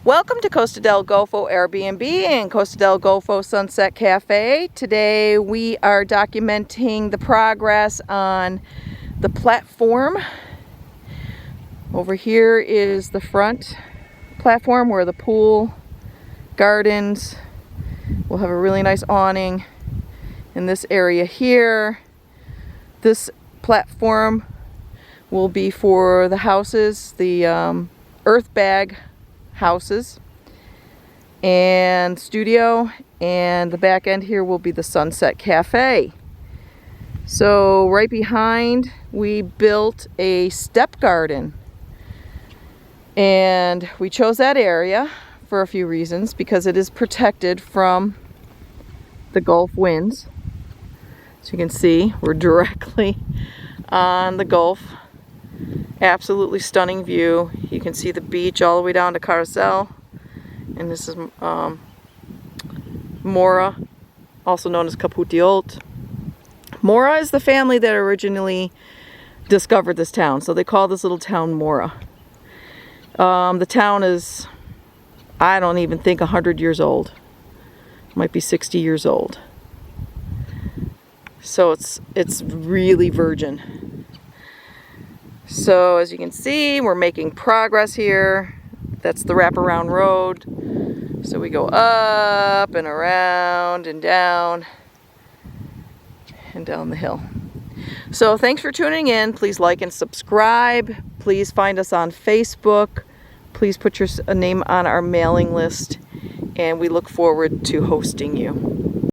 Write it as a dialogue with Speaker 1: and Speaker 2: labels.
Speaker 1: Welcome to Costa del Golfo Airbnb and Costa del Golfo Sunset Cafe. Today we are documenting the progress on the platform. Over here is the front platform where the pool, gardens, we'll have a really nice awning in this area here. This platform will be for the houses, the earth bag houses and studio, and the back end here will be the Sunset Cafe. So right behind we built a step garden, and we chose that area for a few reasons because it is protected from the Gulf winds. So you can see we're directly on the Gulf. Absolutely stunning view. You can see the beach all the way down to Carcel, and this is Mora, also known as Caputiot. Mora is the family that originally discovered this town, so they call this little town Mora. The town is, I don't even think 100 years old. It might be 60 years old. So it's really virgin. So as you can see, we're making progress here. That's the wraparound road. So we go up and around and down the hill. So thanks for tuning in. Please like and subscribe. Please find us on Facebook. Please put your name on our mailing list, and we look forward to hosting you.